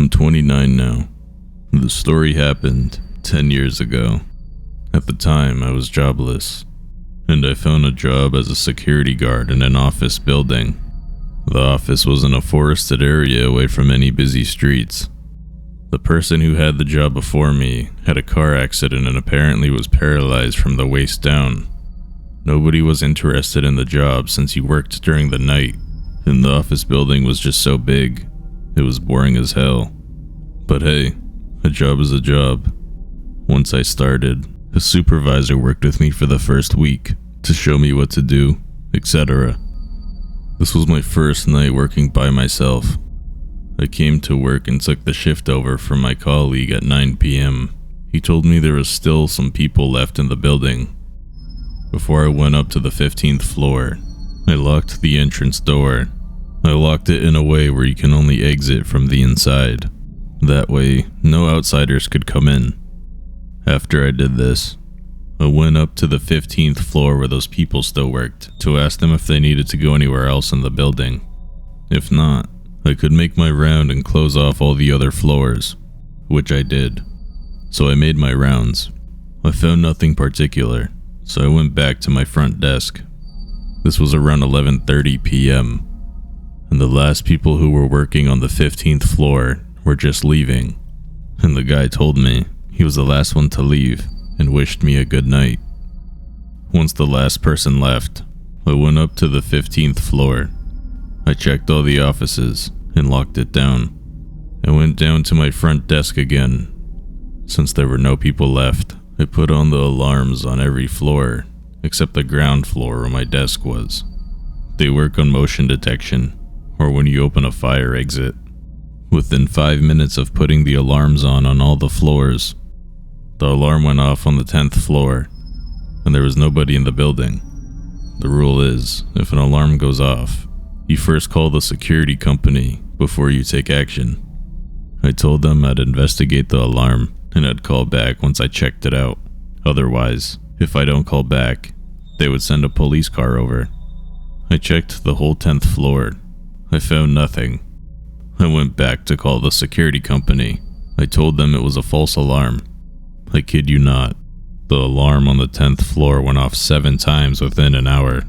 I'm 29 now. The story happened 10 years ago. At the time, I was jobless, and I found a job as a security guard in an office building. The office was in a forested area away from any busy streets. The person who had the job before me had a car accident and apparently was paralyzed from the waist down. Nobody was interested in the job since he worked during the night, and the office building was just so big, it was boring as hell. But hey, a job is a job. Once I started, a supervisor worked with me for the first week to show me what to do, etc. This was my first night working by myself. I came to work and took the shift over from my colleague at 9 p.m. He told me there was still some people left in the building. Before I went up to the 15th floor, I locked the entrance door. I locked it in a way where you can only exit from the inside. That way, no outsiders could come in. After I did this, I went up to the 15th floor where those people still worked to ask them if they needed to go anywhere else in the building. If not, I could make my round and close off all the other floors, which I did. So I made my rounds. I found nothing particular, so I went back to my front desk. This was around 11:30 p.m., and the last people who were working on the 15th floor were just leaving, and the guy told me he was the last one to leave and wished me a good night. Once the last person left, I went up to the 15th floor. I checked all the offices and locked it down. I went down to my front desk again. Since there were no people left, I put on the alarms on every floor except the ground floor where my desk was. They work on motion detection, or when you open a fire exit. Within 5 minutes of putting the alarms on all the floors, the alarm went off on the 10th floor, and there was nobody in the building. The rule is, if an alarm goes off, you first call the security company before you take action. I told them I'd investigate the alarm and I'd call back once I checked it out. Otherwise, if I don't call back, they would send a police car over. I checked the whole 10th floor. I found nothing. I went back to call the security company. I told them it was a false alarm. I kid you not, the alarm on the 10th floor went off 7 times within an hour.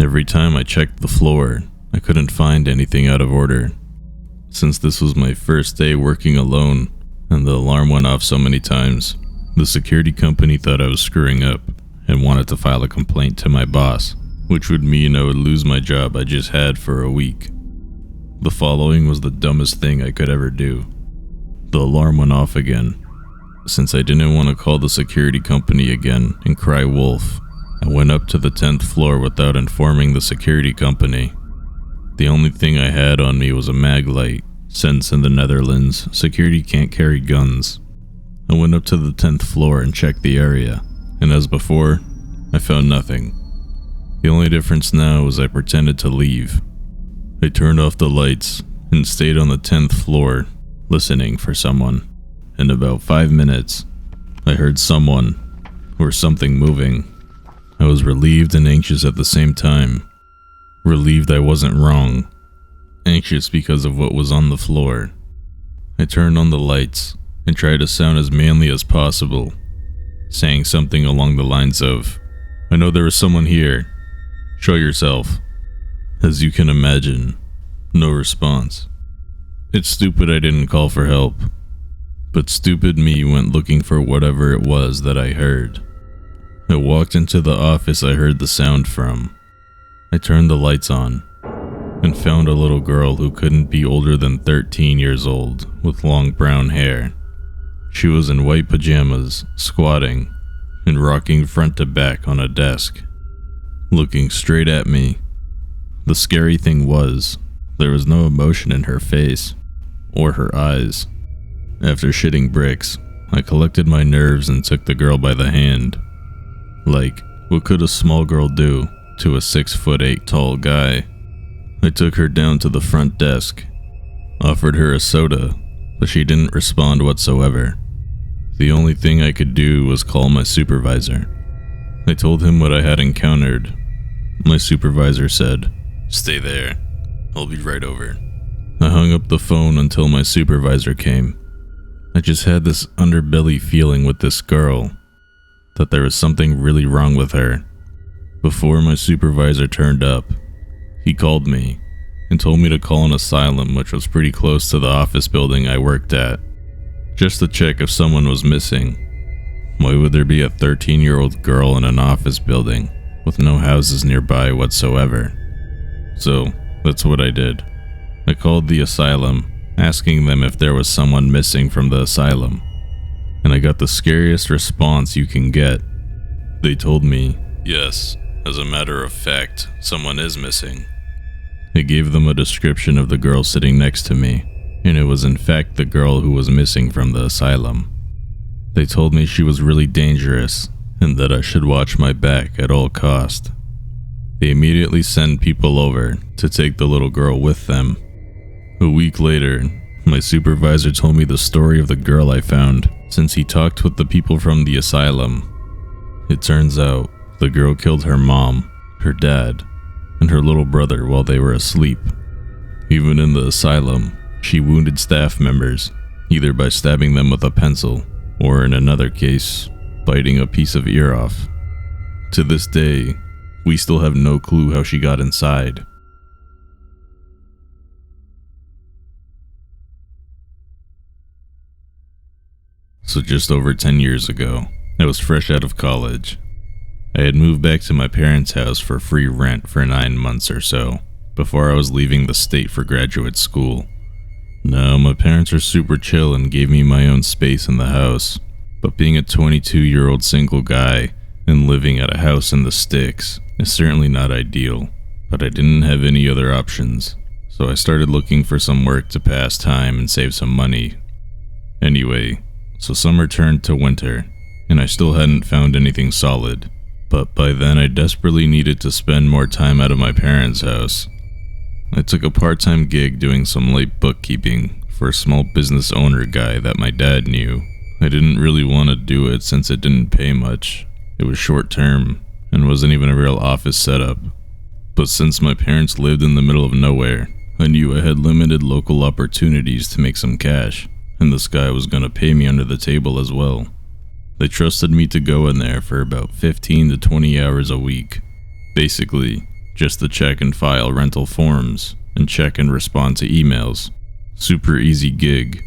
Every time I checked the floor, I couldn't find anything out of order. Since this was my first day working alone, and the alarm went off so many times, the security company thought I was screwing up and wanted to file a complaint to my boss, which would mean I would lose my job I just had for a week. The following was the dumbest thing I could ever do. The alarm went off again. Since I didn't want to call the security company again and cry wolf, I went up to the 10th floor without informing the security company. The only thing I had on me was a mag light, since in the Netherlands, security can't carry guns. I went up to the 10th floor and checked the area, and as before, I found nothing. The only difference now was I pretended to leave. I turned off the lights and stayed on the 10th floor, listening for someone. In about 5 minutes, I heard someone or something moving. I was relieved and anxious at the same time. Relieved I wasn't wrong. Anxious because of what was on the floor. I turned on the lights and tried to sound as manly as possible, saying something along the lines of, "I know there is someone here. Show yourself." As you can imagine, no response. It's stupid I didn't call for help. But stupid me went looking for whatever it was that I heard. I walked into the office I heard the sound from. I turned the lights on and found a little girl who couldn't be older than 13 years old with long brown hair. She was in white pajamas, squatting and rocking front to back on a desk, looking straight at me. The scary thing was, there was no emotion in her face or her eyes. After shitting bricks, I collected my nerves and took the girl by the hand. Like, what could a small girl do to a 6'8" tall guy? I took her down to the front desk, offered her a soda, but she didn't respond whatsoever. The only thing I could do was call my supervisor. I told him what I had encountered. My supervisor said, "Stay there, I'll be right over." I hung up the phone until my supervisor came. I just had this underbelly feeling with this girl, that there was something really wrong with her. Before my supervisor turned up, he called me and told me to call an asylum which was pretty close to the office building I worked at, just to check if someone was missing. Why would there be a 13-year-old girl in an office building with no houses nearby whatsoever? So that's what I did. I called the asylum, asking them if there was someone missing from the asylum, and I got the scariest response you can get. They told me, yes, as a matter of fact, someone is missing. I gave them a description of the girl sitting next to me, and it was in fact the girl who was missing from the asylum. They told me she was really dangerous, and that I should watch my back at all cost. They immediately sent people over to take the little girl with them. A week later, my supervisor told me the story of the girl I found, since he talked with the people from the asylum. It turns out, the girl killed her mom, her dad, and her little brother while they were asleep. Even in the asylum, she wounded staff members, either by stabbing them with a pencil, or in another case, biting a piece of ear off. To this day, we still have no clue how she got inside. So just over 10 years ago, I was fresh out of college. I had moved back to my parents' house for free rent for 9 months or so, before I was leaving the state for graduate school. Now, my parents are super chill and gave me my own space in the house, but being a 22-year-old single guy and living at a house in the sticks is certainly not ideal, but I didn't have any other options, so I started looking for some work to pass time and save some money. Anyway, so summer turned to winter, and I still hadn't found anything solid, but by then I desperately needed to spend more time out of my parents' house. I took a part-time gig doing some light bookkeeping for a small business owner guy that my dad knew. I didn't really want to do it since it didn't pay much. It was short-term, and wasn't even a real office setup. But since my parents lived in the middle of nowhere, I knew I had limited local opportunities to make some cash, and this guy was going to pay me under the table as well. They trusted me to go in there for about 15 to 20 hours a week. Basically, just to check and file rental forms, and check and respond to emails. Super easy gig.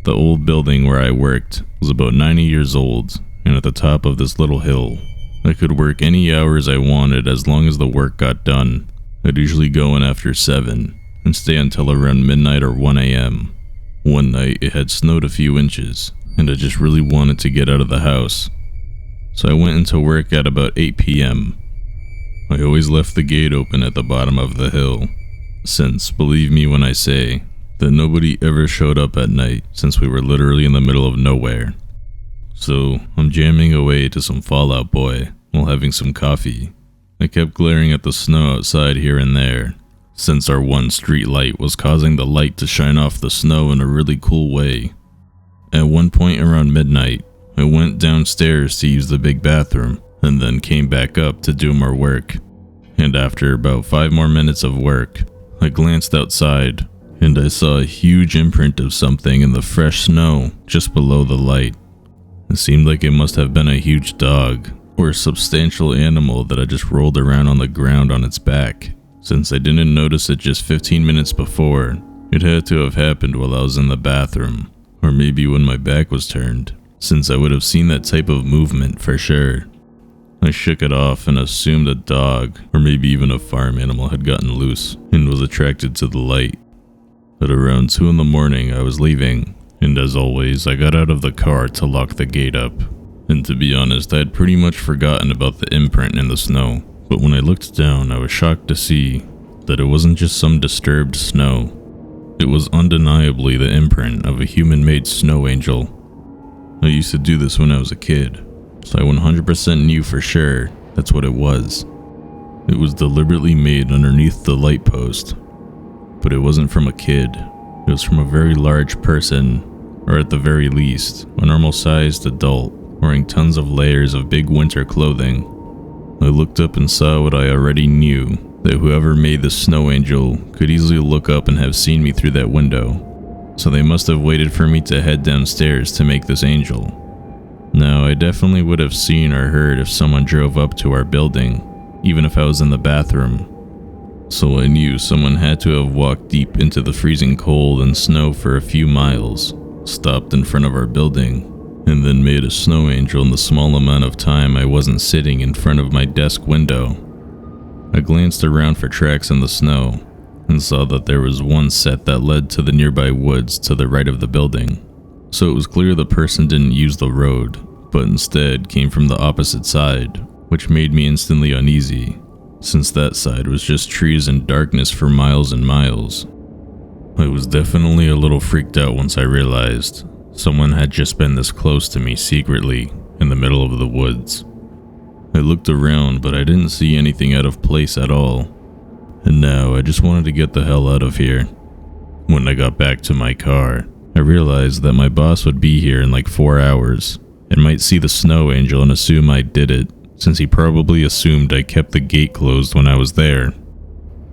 The old building where I worked was about 90 years old, and at the top of this little hill. I could work any hours I wanted as long as the work got done. I'd usually go in after 7, and stay until around midnight or 1 a.m. One night it had snowed a few inches, and I just really wanted to get out of the house. So I went into work at about 8 p.m. I always left the gate open at the bottom of the hill, since, believe me when I say, that nobody ever showed up at night since we were literally in the middle of nowhere. So I'm jamming away to some Fall Out Boy while having some coffee. I kept glaring at the snow outside here and there, since our one street light was causing the light to shine off the snow in a really cool way. At one point around midnight, I went downstairs to use the big bathroom, and then came back up to do more work. And after about 5 more minutes of work, I glanced outside, and I saw a huge imprint of something in the fresh snow just below the light. It seemed like it must have been a huge dog, or a substantial animal that had just rolled around on the ground on its back. Since I didn't notice it just 15 minutes before, it had to have happened while I was in the bathroom, or maybe when my back was turned, since I would have seen that type of movement for sure. I shook it off and assumed a dog, or maybe even a farm animal, had gotten loose and was attracted to the light. At around 2 in the morning I was leaving, and as always I got out of the car to lock the gate up. And to be honest, I had pretty much forgotten about the imprint in the snow, but when I looked down I was shocked to see that it wasn't just some disturbed snow. It was undeniably the imprint of a human-made snow angel. I used to do this when I was a kid, so I 100% knew for sure that's what it was. It was deliberately made underneath the light post, but it wasn't from a kid. It was from a very large person, or at the very least, a normal-sized adult, wearing tons of layers of big winter clothing. I looked up and saw what I already knew, that whoever made the snow angel could easily look up and have seen me through that window, so they must have waited for me to head downstairs to make this angel. Now, I definitely would have seen or heard if someone drove up to our building, even if I was in the bathroom. So I knew someone had to have walked deep into the freezing cold and snow for a few miles, stopped in front of our building, and then made a snow angel in the small amount of time I wasn't sitting in front of my desk window. I glanced around for tracks in the snow and saw that there was one set that led to the nearby woods to the right of the building, so it was clear the person didn't use the road, but instead came from the opposite side, which made me instantly uneasy, since that side was just trees and darkness for miles and miles. I was definitely a little freaked out once I realized someone had just been this close to me secretly in the middle of the woods. I looked around, but I didn't see anything out of place at all, and now I just wanted to get the hell out of here. When I got back to my car, I realized that my boss would be here in like 4 hours and might see the snow angel and assume I did it, since he probably assumed I kept the gate closed when I was there.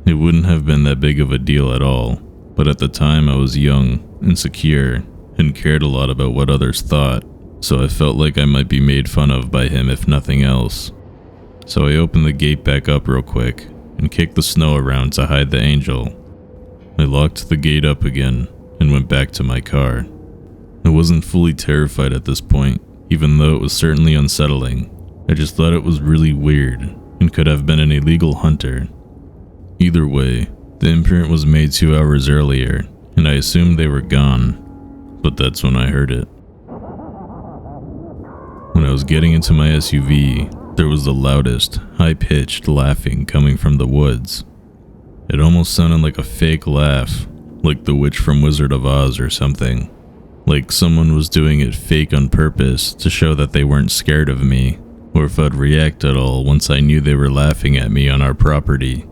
It wouldn't have been that big of a deal at all, but at the time I was young, insecure, and cared a lot about what others thought, so I felt like I might be made fun of by him if nothing else. So I opened the gate back up real quick and kicked the snow around to hide the angel. I locked the gate up again and went back to my car. I wasn't fully terrified at this point, even though it was certainly unsettling. I just thought it was really weird and could have been an illegal hunter. Either way, the imprint was made 2 hours earlier, and I assumed they were gone, but that's when I heard it. When I was getting into my SUV, there was the loudest, high-pitched laughing coming from the woods. It almost sounded like a fake laugh, like the witch from Wizard of Oz or something. Like someone was doing it fake on purpose to show that they weren't scared of me, or if I'd react at all once I knew they were laughing at me on our property.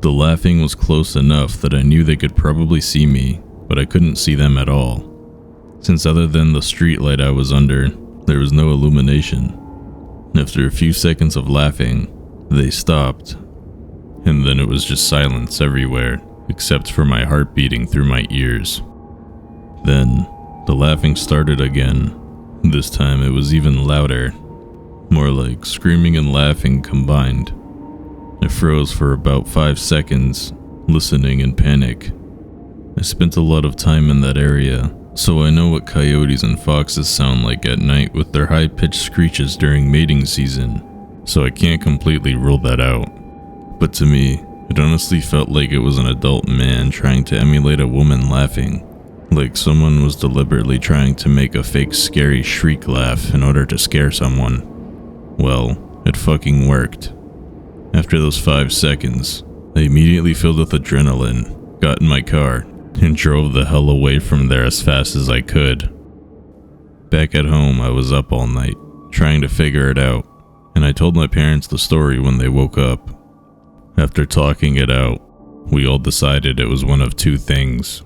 The laughing was close enough that I knew they could probably see me, but I couldn't see them at all, since other than the street light I was under, there was no illumination. After a few seconds of laughing, they stopped, and then it was just silence everywhere, except for my heart beating through my ears. Then, the laughing started again. This time it was even louder, more like screaming and laughing combined. I froze for about 5 seconds, listening in panic. I spent a lot of time in that area, so I know what coyotes and foxes sound like at night with their high-pitched screeches during mating season, so I can't completely rule that out. But to me, it honestly felt like it was an adult man trying to emulate a woman laughing, like someone was deliberately trying to make a fake scary shriek laugh in order to scare someone. Well, it fucking worked. After those 5 seconds, I immediately filled with adrenaline, got in my car, and drove the hell away from there as fast as I could. Back at home, I was up all night, trying to figure it out, and I told my parents the story when they woke up. After talking it out, we all decided it was one of two things.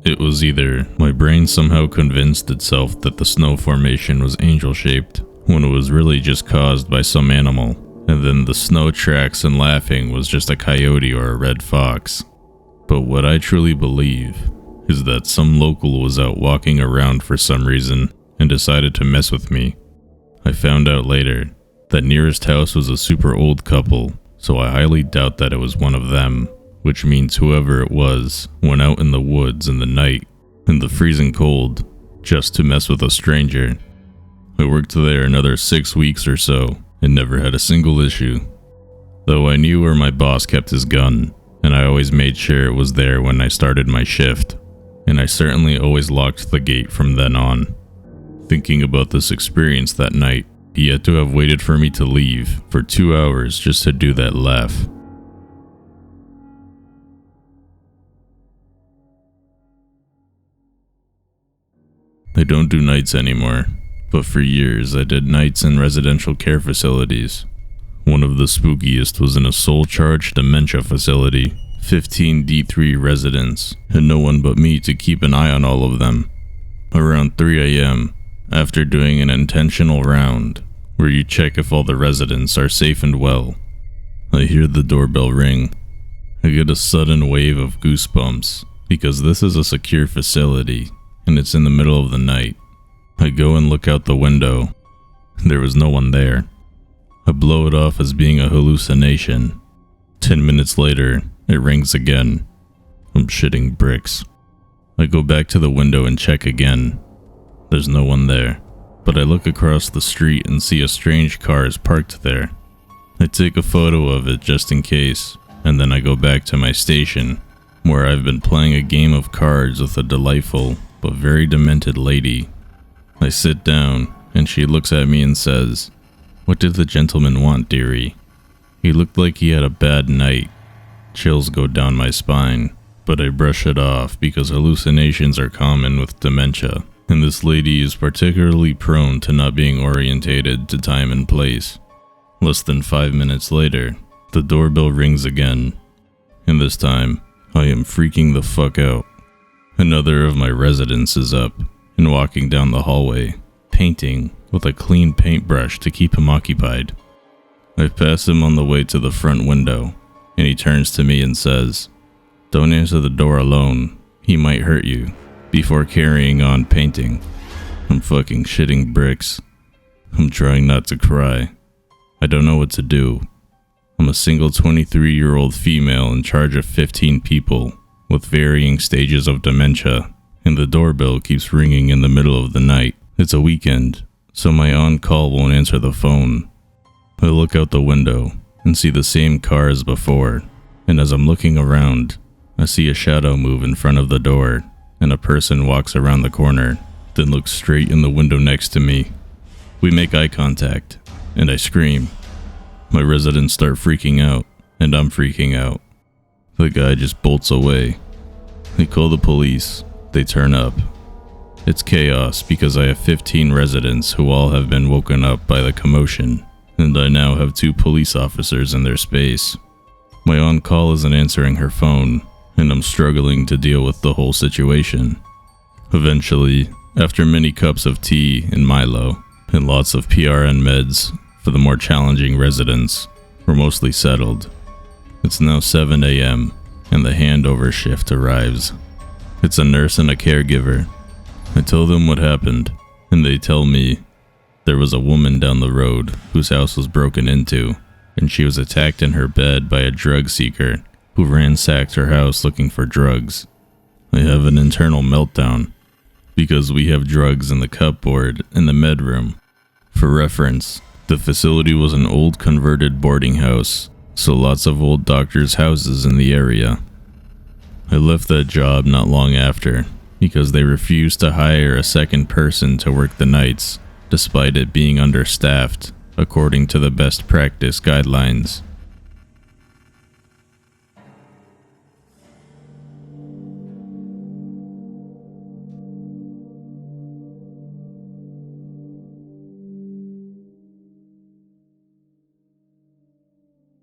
It was either my brain somehow convinced itself that the snow formation was angel-shaped, when it was really just caused by some animal, and then the snow tracks and laughing was just a coyote or a red fox. But what I truly believe is that some local was out walking around for some reason and decided to mess with me. I found out later that nearest house was a super old couple, so I highly doubt that it was one of them, which means whoever it was went out in the woods in the night, in the freezing cold, just to mess with a stranger. I worked there another 6 weeks or so and never had a single issue, though I knew where my boss kept his gun, and I always made sure it was there when I started my shift, and I certainly always locked the gate from then on. Thinking about this experience that night, he had to have waited for me to leave for 2 hours just to do that laugh. I don't do nights anymore, but for years I did nights in residential care facilities. One of the spookiest was in a soul-charged dementia facility, 15 D3 residents, and no one but me to keep an eye on all of them. Around 3 a.m., after doing an intentional round, where you check if all the residents are safe and well, I hear the doorbell ring. I get a sudden wave of goosebumps because this is a secure facility and it's in the middle of the night. I go and look out the window. There was no one there. I blow it off as being a hallucination. 10 minutes later, it rings again. I'm shitting bricks. I go back to the window and check again. There's no one there, but I look across the street and see a strange car is parked there. I take a photo of it just in case, and then I go back to my station, where I've been playing a game of cards with a delightful but very demented lady. I sit down, and she looks at me and says, "What did the gentleman want, dearie?" He looked like he had a bad night. Chills go down my spine, but I brush it off because hallucinations are common with dementia, and this lady is particularly prone to not being orientated to time and place. Less than 5 minutes later, the doorbell rings again, and this time, I am freaking the fuck out. Another of my residents is up and walking down the hallway, painting with a clean paintbrush to keep him occupied. I pass him on the way to the front window, and he turns to me and says, "Don't answer the door alone, he might hurt you," before carrying on painting. I'm fucking shitting bricks. I'm trying not to cry. I don't know what to do. I'm a single 23-year-old female in charge of 15 people with varying stages of dementia, and the doorbell keeps ringing in the middle of the night. It's a weekend, so my on-call won't answer the phone. I look out the window and see the same car as before, and as I'm looking around, I see a shadow move in front of the door, and a person walks around the corner, then looks straight in the window next to me. We make eye contact, and I scream. My residents start freaking out, and I'm freaking out. The guy just bolts away. They call the police. They turn up. It's chaos because I have 15 residents who all have been woken up by the commotion, and I now have 2 police officers in their space. My on-call isn't answering her phone, and I'm struggling to deal with the whole situation. Eventually, after many cups of tea and Milo, and lots of PRN meds for the more challenging residents, we're mostly settled. It's now 7 a.m., and the handover shift arrives. It's a nurse and a caregiver. I tell them what happened, and they tell me there was a woman down the road whose house was broken into, and she was attacked in her bed by a drug seeker who ransacked her house looking for drugs. I have an internal meltdown because we have drugs in the cupboard in the med room. For reference, the facility was an old converted boarding house, so lots of old doctors' houses in the area. I left that job not long after because they refused to hire a second person to work the nights, despite it being understaffed, according to the best practice guidelines.